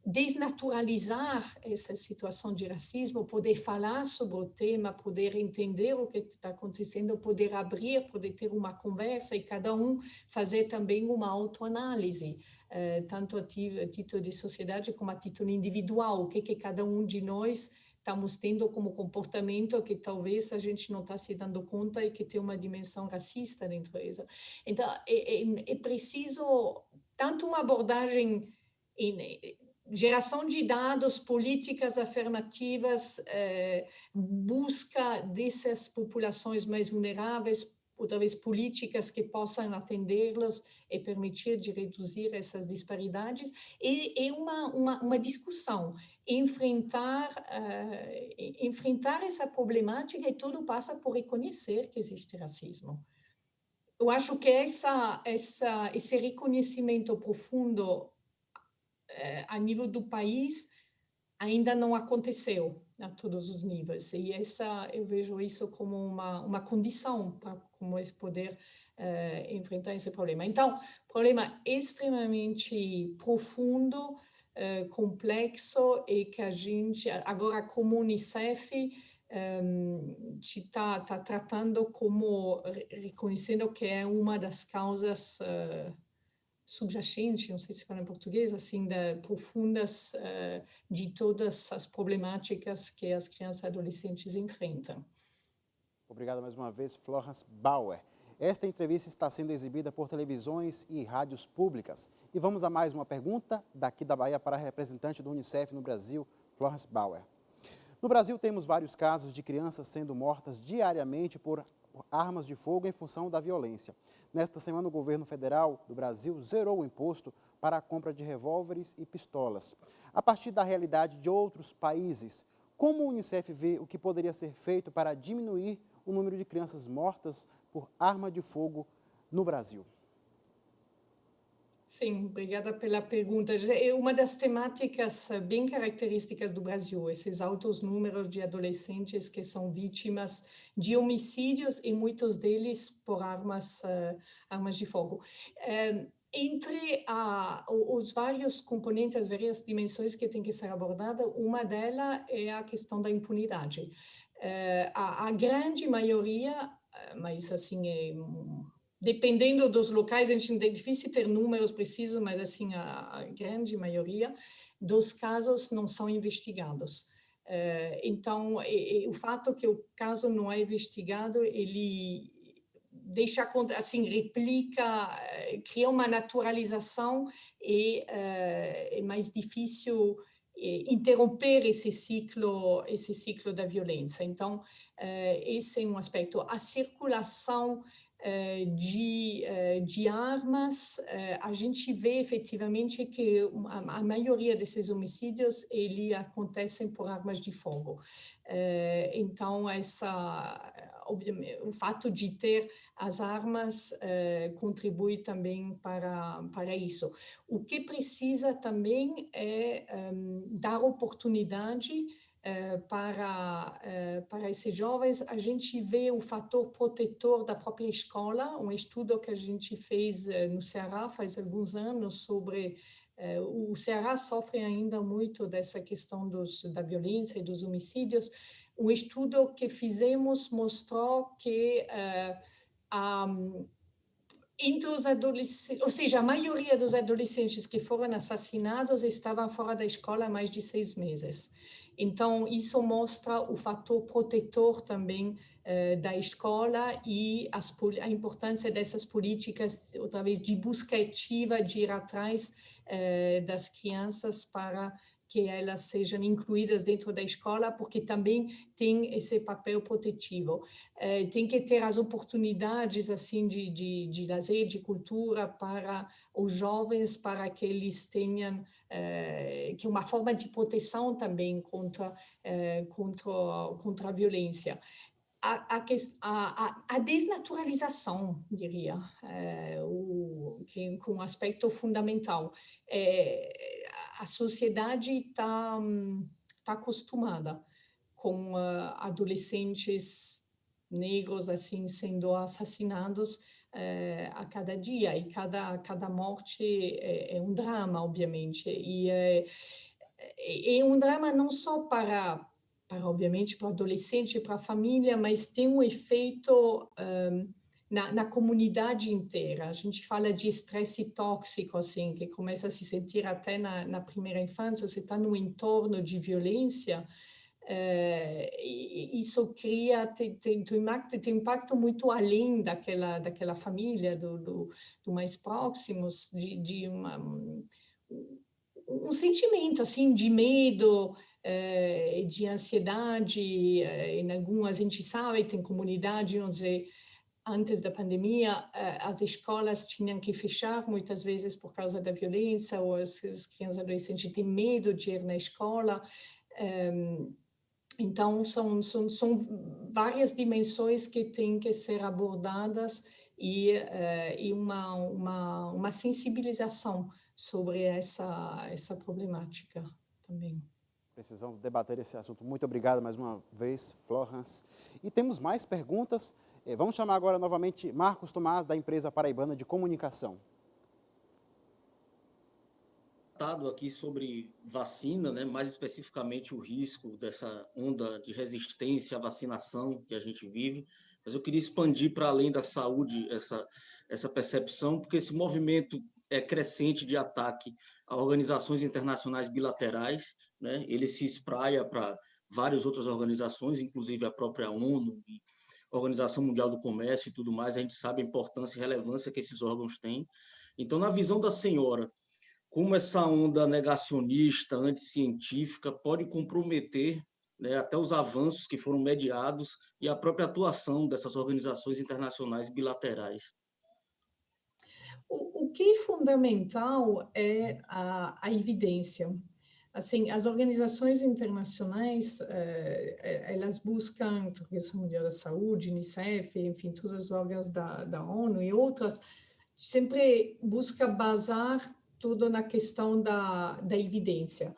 desnaturalizar essa situação de racismo, poder falar sobre o tema, poder entender o que está acontecendo, poder abrir, poder ter uma conversa e cada um fazer também uma autoanálise, tanto a título de sociedade como a título individual, o que cada um de nós estamos tendo como comportamento que talvez a gente não está se dando conta e que tem uma dimensão racista dentro disso. Então, é preciso tanto uma abordagem geração de dados, políticas afirmativas, busca dessas populações mais vulneráveis, outra vez políticas que possam atendê-los e permitir de reduzir essas disparidades, e uma discussão, enfrentar essa problemática, e tudo passa por reconhecer que existe racismo. Eu acho que esse reconhecimento profundo a nível do país ainda não aconteceu a todos os níveis, e eu vejo isso como uma condição para poder enfrentar esse problema. Então, problema extremamente profundo, complexo, e que a gente, agora como Unicef, está tratando como, reconhecendo que é uma das causas subjacente, não sei se fala em português, assim, profundas de todas as problemáticas que as crianças e adolescentes enfrentam. Obrigado mais uma vez, Florence Bauer. Esta entrevista está sendo exibida por televisões e rádios públicas. E vamos a mais uma pergunta daqui da Bahia para a representante do Unicef no Brasil, Florence Bauer. No Brasil, temos vários casos de crianças sendo mortas diariamente por armas de fogo em função da violência. Nesta semana, o governo federal do Brasil zerou o imposto para a compra de revólveres e pistolas. A partir da realidade de outros países, como o Unicef vê o que poderia ser feito para diminuir o número de crianças mortas por arma de fogo no Brasil? Sim, obrigada pela pergunta. É uma das temáticas bem características do Brasil, esses altos números de adolescentes que são vítimas de homicídios, e muitos deles por armas de fogo. Entre os vários componentes, as várias dimensões que têm que ser abordadas, uma delas é a questão da impunidade. A grande maioria, mas assim, dependendo dos locais, a gente é difícil ter números precisos, mas assim, a grande maioria dos casos não são investigados. Então, o fato que o caso não é investigado, ele deixa, assim, replica, cria uma naturalização, e é mais difícil interromper esse ciclo da violência. Então, esse é um aspecto. A circulação de armas, a gente vê efetivamente que a maioria desses homicídios ele acontecem por armas de fogo. Então, obviamente, o fato de ter as armas contribui também para isso. O que precisa também é dar oportunidade para esses jovens. A gente vê o fator protetor da própria escola, um estudo que a gente fez no Ceará faz alguns anos sobre o Ceará sofre ainda muito dessa questão da violência e dos homicídios. Um estudo que fizemos mostrou que entre os adolescentes, ou seja, a maioria dos adolescentes que foram assassinados estavam fora da escola há mais de 6 meses. Então, isso mostra o fator protetor também da escola, e a importância dessas políticas, outra vez, de busca ativa, de ir atrás das crianças para que elas sejam incluídas dentro da escola, porque também tem esse papel protetivo. Tem que ter as oportunidades assim de lazer, de cultura para os jovens, para que eles tenham que uma forma de proteção também contra a violência. A desnaturalização, diria, que é um aspecto fundamental. A sociedade está acostumada com adolescentes negros assim sendo assassinados a cada dia, e cada morte é um drama, obviamente, e é um drama não só obviamente, para o adolescente e para a família, mas tem um efeito na comunidade inteira. A gente fala de estresse tóxico, assim, que começa a se sentir até na primeira infância. Você está num entorno de violência, isso tem impacto muito além daquela família, do mais próximos, um sentimento assim de medo, de ansiedade. Em algumas, a gente sabe, tem comunidade onde antes da pandemia as escolas tinham que fechar muitas vezes por causa da violência, ou as crianças e adolescentes têm medo de ir na escola. Então, são várias dimensões que têm que ser abordadas e uma sensibilização sobre essa problemática também. Precisamos debater esse assunto. Muito obrigado mais uma vez, Florence. E temos mais perguntas. Vamos chamar agora novamente Marcos Tomás, da empresa paraibana de comunicação. Aqui sobre vacina, né, mais especificamente o risco dessa onda de resistência à vacinação que a gente vive, mas eu queria expandir para além da saúde essa percepção, porque esse movimento crescente de ataque a organizações internacionais bilaterais, né, ele se espraia para várias outras organizações, inclusive a própria ONU, e a Organização Mundial do Comércio e tudo mais. A gente sabe a importância e relevância que esses órgãos têm. Então, na visão da senhora, como essa onda negacionista, anticientífica, pode comprometer, né, até os avanços que foram mediados e a própria atuação dessas organizações internacionais bilaterais? O que é fundamental é a evidência. Assim, as organizações internacionais, elas buscam, a Organização Mundial da Saúde, Unicef, enfim, todos os órgãos da ONU e outras, sempre busca basar tudo na questão da evidência.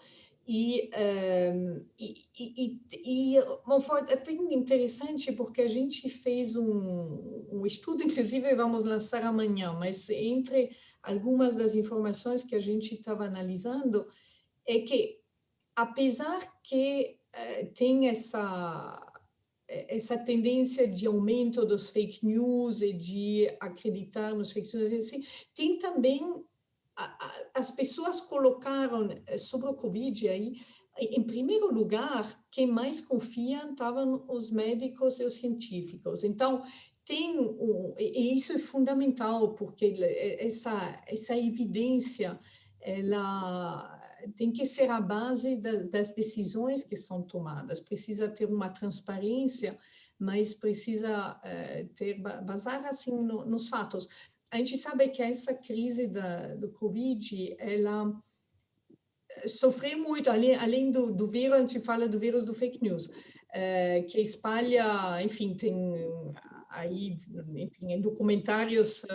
Foi até interessante porque a gente fez um estudo, inclusive vamos lançar amanhã, mas entre algumas das informações que a gente estava analisando, é que, apesar que tem essa tendência de aumento dos fake news e de acreditar nos fake news, assim, tem também as pessoas colocaram sobre o Covid aí, em primeiro lugar, quem mais confia estavam os médicos e os científicos. Então, e isso é fundamental, porque essa evidência, ela tem que ser a base das decisões que são tomadas. Precisa ter uma transparência, mas precisa basar assim nos fatos. A gente sabe que essa crise do Covid, ela sofreu muito, além do vírus, a gente fala do vírus do fake news, que espalha, enfim, tem aí, enfim, documentários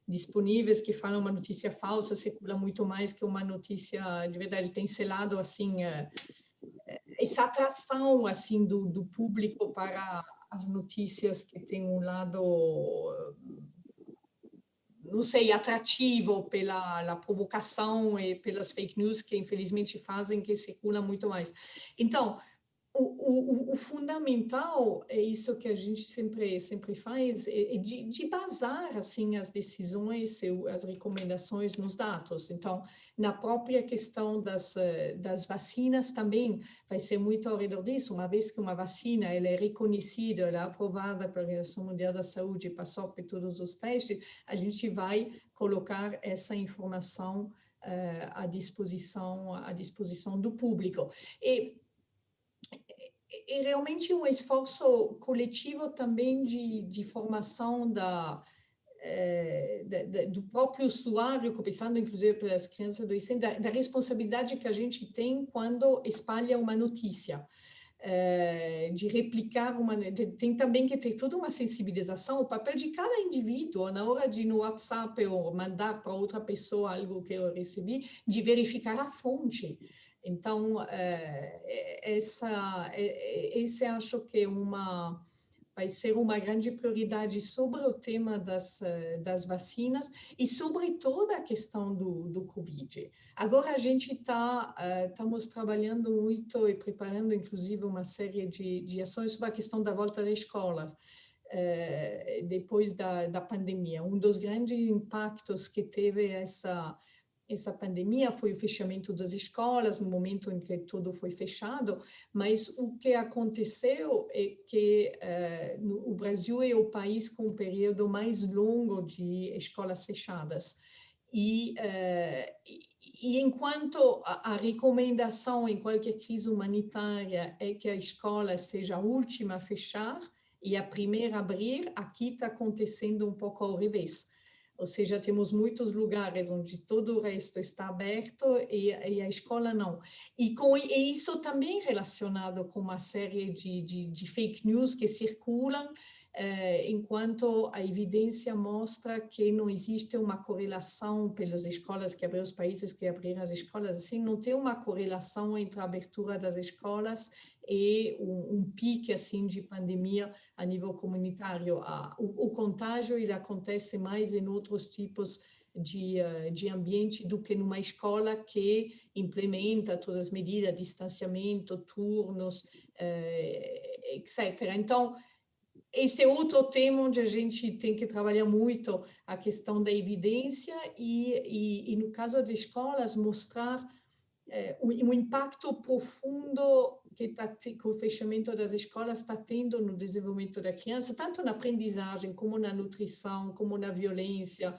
disponíveis que falam uma notícia falsa, circula muito mais que uma notícia de verdade. Tem selado, assim, essa atração, assim, do público para as notícias que tem um lado, não sei, atrativo pela provocação e pelas fake news que, infelizmente, fazem que circula muito mais. Então, o fundamental é isso que a gente sempre faz, de basar, assim, as decisões, as recomendações nos dados. Então, na própria questão das vacinas também vai ser muito ao redor disso. Uma vez que uma vacina ela é reconhecida, ela é aprovada pela Organização Mundial da Saúde e passou por todos os testes, a gente vai colocar essa informação à disposição do público. E realmente um esforço coletivo também de formação do próprio usuário, começando inclusive pelas crianças e adolescentes, da responsabilidade que a gente tem quando espalha uma notícia, de replicar tem também que ter toda uma sensibilização, o papel de cada indivíduo na hora de no WhatsApp ou mandar para outra pessoa algo que eu recebi, de verificar a fonte. Então, esse acho que vai ser uma grande prioridade sobre o tema das vacinas e sobre toda a questão do Covid. Agora, a gente estamos trabalhando muito e preparando, inclusive, uma série de ações sobre a questão da volta da escola, depois da pandemia. Um dos grandes impactos que teve essa pandemia foi o fechamento das escolas, no momento em que tudo foi fechado, mas o que aconteceu é que o Brasil é o país com o período mais longo de escolas fechadas. E enquanto a recomendação em qualquer crise humanitária é que a escola seja a última a fechar e a primeira a abrir, aqui está acontecendo um pouco ao revés. Ou seja, temos muitos lugares onde todo o resto está aberto e a escola não. E isso também relacionado com uma série de fake news que circulam, enquanto a evidência mostra que não existe uma correlação pelas escolas que abriram, os países que abriram as escolas, assim, não tem uma correlação entre a abertura das escolas e um pique assim de pandemia a nível comunitário. O contágio ele acontece mais em outros tipos de ambiente do que numa escola que implementa todas as medidas, distanciamento, turnos, etc. Então, esse é outro tema onde a gente tem que trabalhar muito a questão da evidência e no caso das escolas, mostrar o impacto profundo que o fechamento das escolas está tendo no desenvolvimento da criança, tanto na aprendizagem, como na nutrição, como na violência,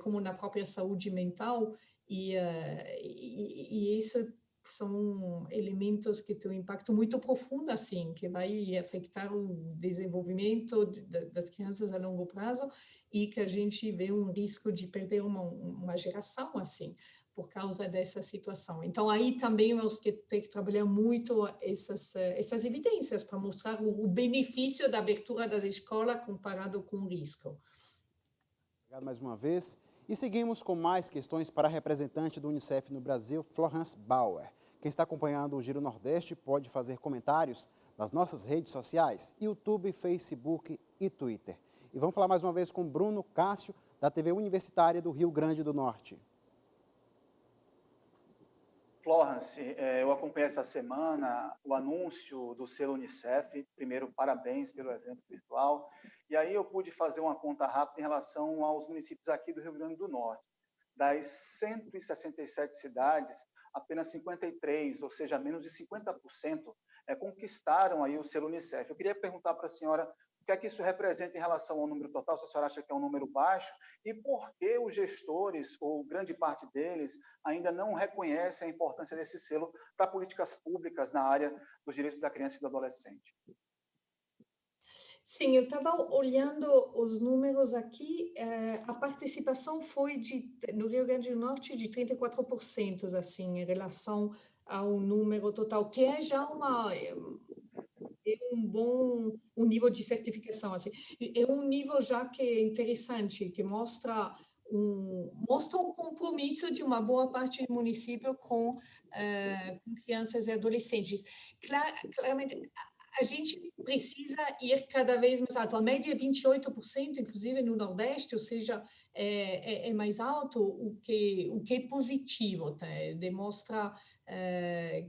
como na própria saúde mental. E isso são elementos que têm um impacto muito profundo, assim, que vai afetar o desenvolvimento das crianças a longo prazo e que a gente vê um risco de perder uma geração, assim, por causa dessa situação. Então, aí também vamos ter que trabalhar muito essas evidências para mostrar o benefício da abertura das escolas comparado com o risco. Obrigado mais uma vez. E seguimos com mais questões para a representante do Unicef no Brasil, Florence Bauer. Quem está acompanhando o Giro Nordeste pode fazer comentários nas nossas redes sociais, YouTube, Facebook e Twitter. E vamos falar mais uma vez com Bruno Cássio, da TV Universitária do Rio Grande do Norte. Florence, eu acompanhei essa semana o anúncio do selo Unicef. Primeiro, parabéns pelo evento virtual. E aí eu pude fazer uma conta rápida em relação aos municípios aqui do Rio Grande do Norte. Das 167 cidades, apenas 53, ou seja, menos de 50%, conquistaram aí o selo Unicef. Eu queria perguntar para a senhora o que é que isso representa em relação ao número total, se a senhora acha que é um número baixo, e por que os gestores, ou grande parte deles, ainda não reconhecem a importância desse selo para políticas públicas na área dos direitos da criança e do adolescente. Sim, eu estava olhando os números aqui, a participação foi no Rio Grande do Norte de 34%, assim, em relação ao número total, que é já um nível de certificação, assim. É um nível já que é interessante, que mostra um compromisso de uma boa parte do município com crianças e adolescentes. Claramente, a gente precisa ir cada vez mais alto. A média é 28%, inclusive no Nordeste, ou seja, é mais alto, o que é positivo, tá? Demonstra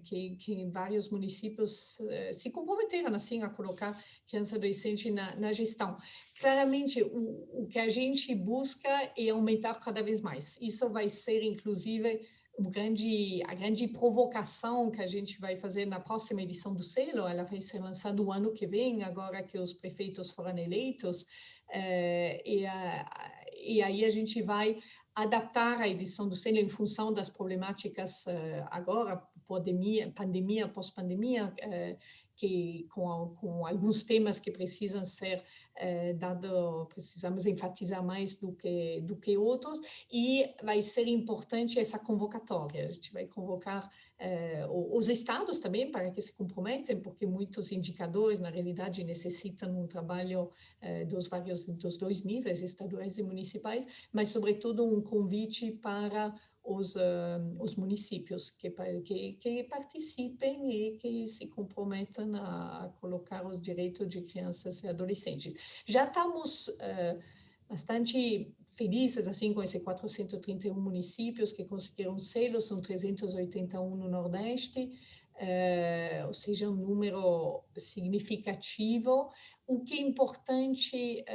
que vários municípios se comprometeram assim, a colocar criança e adolescente na gestão. Claramente, o que a gente busca é aumentar cada vez mais. Isso vai ser, inclusive, a grande provocação que a gente vai fazer na próxima edição do selo. Ela vai ser lançada o ano que vem, agora que os prefeitos foram eleitos, e aí a gente vai adaptar a edição do selo em função das problemáticas agora, pandemia, pós-pandemia, que com alguns temas que precisam ser precisamos enfatizar mais do que outros, e vai ser importante essa convocatória. A gente vai convocar os estados também para que se comprometam, porque muitos indicadores, na realidade, necessitam um trabalho dos dois níveis, estaduais e municipais, mas, sobretudo, um convite para os municípios que participem e que se comprometam a colocar os direitos de crianças e adolescentes. Já estamos bastante felizes assim com esses 431 municípios que conseguiram selo, são 381 no Nordeste, ou seja, um número significativo. O que é importante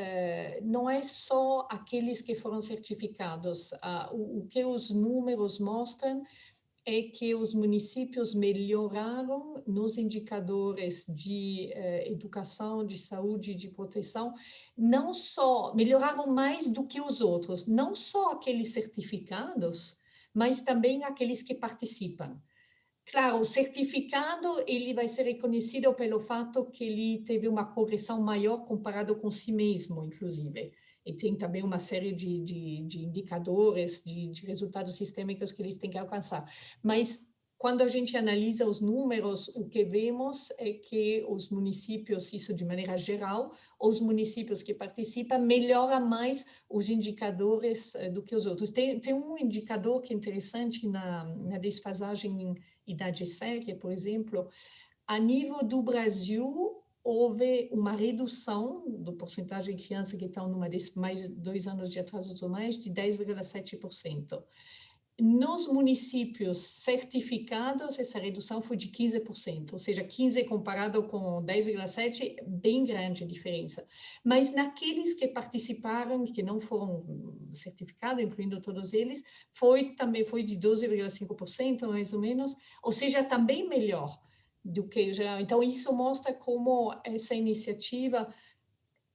não é só aqueles que foram certificados. O que os números mostram é que os municípios melhoraram nos indicadores de educação, de saúde, de proteção, não só melhoraram mais do que os outros, não só aqueles certificados, mas também aqueles que participam. Claro, o certificado ele vai ser reconhecido pelo fato que ele teve uma progressão maior comparado com si mesmo, inclusive. E tem também uma série de indicadores, de resultados sistêmicos que eles têm que alcançar. Mas quando a gente analisa os números, o que vemos é que os municípios, isso de maneira geral, os municípios que participam melhoram mais os indicadores do que os outros. Tem um indicador que é interessante na desfasagem em idade séria, por exemplo. A nível do Brasil, houve uma redução do porcentagem de crianças que estão mais de 2 anos de atraso ou mais, de 10,7%. Nos municípios certificados, essa redução foi de 15%, ou seja, 15% comparado com 10,7%, bem grande a diferença. Mas naqueles que participaram, que não foram certificados, incluindo todos eles, também foi de 12,5%, mais ou menos, ou seja, também melhor do que já. Então, isso mostra como essa iniciativa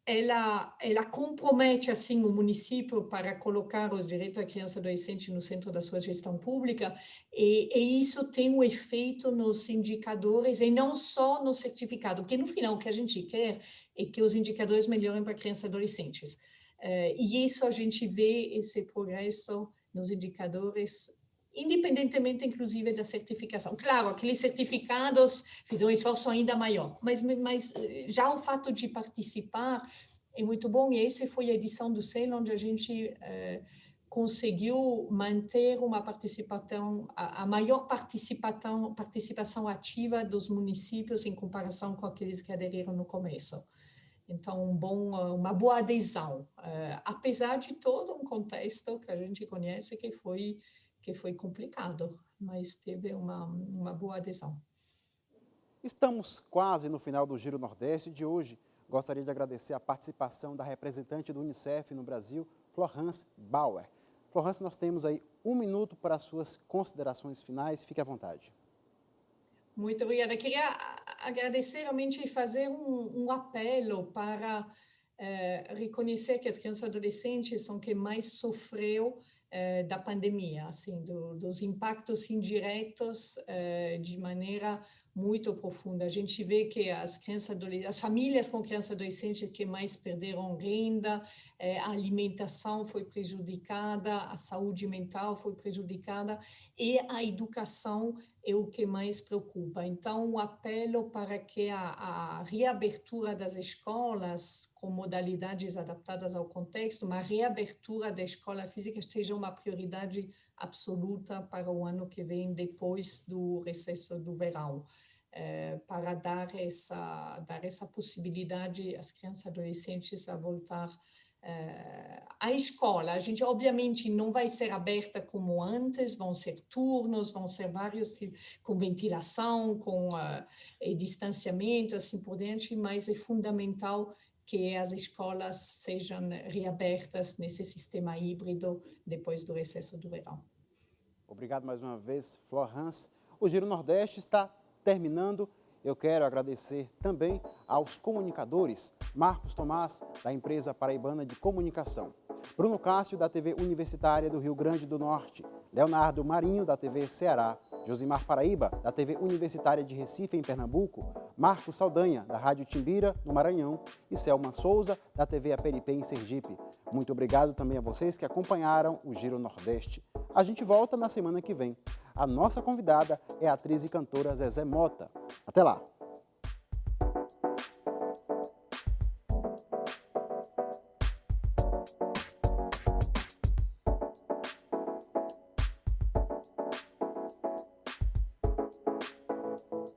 ela compromete assim o município para colocar os direitos da criança e do adolescente no centro da sua gestão pública e isso tem um efeito nos indicadores e não só no certificado, porque no final o que a gente quer é que os indicadores melhorem para crianças e adolescentes. E isso a gente vê esse progresso nos indicadores independentemente, inclusive, da certificação. Claro, aqueles certificados fizeram um esforço ainda maior, mas já o fato de participar é muito bom, e essa foi a edição do SEL, onde a gente conseguiu manter uma participação, a maior participação ativa dos municípios em comparação com aqueles que aderiram no começo. Então, uma boa adesão, apesar de todo um contexto que a gente conhece que foi complicado, mas teve uma boa adesão. Estamos quase no final do Giro Nordeste de hoje. Gostaria de agradecer a participação da representante do Unicef no Brasil, Florence Bauer. Florence, nós temos aí 1 minuto para as suas considerações finais. Fique à vontade. Muito obrigada. Eu queria agradecer realmente e fazer um apelo para reconhecer que as crianças e adolescentes são quem mais sofreu da pandemia, assim, dos impactos indiretos de maneira muito profunda. A gente vê que as famílias com crianças e adolescentes que mais perderam renda, a alimentação foi prejudicada, a saúde mental foi prejudicada e a educação é o que mais preocupa. Então, o apelo para que a reabertura das escolas com modalidades adaptadas ao contexto, uma reabertura da escola física seja uma prioridade absoluta para o ano que vem, depois do recesso do verão, para dar essa possibilidade às crianças e adolescentes a voltar a escola. A gente, obviamente, não vai ser aberta como antes, vão ser turnos, vão ser vários com ventilação, com distanciamento, assim por diante, mas é fundamental que as escolas sejam reabertas nesse sistema híbrido depois do recesso do verão. Obrigado mais uma vez, Florence. O Giro Nordeste está terminando. Eu quero agradecer também aos comunicadores, Marcos Tomás, da empresa paraibana de comunicação, Bruno Cássio, da TV Universitária do Rio Grande do Norte, Leonardo Marinho, da TV Ceará, Josimar Paraíba, da TV Universitária de Recife, em Pernambuco, Marcos Saldanha, da Rádio Timbira, no Maranhão, e Selma Souza, da TV Aperipê, em Sergipe. Muito obrigado também a vocês que acompanharam o Giro Nordeste. A gente volta na semana que vem. A nossa convidada é a atriz e cantora Zezé Mota. Até lá!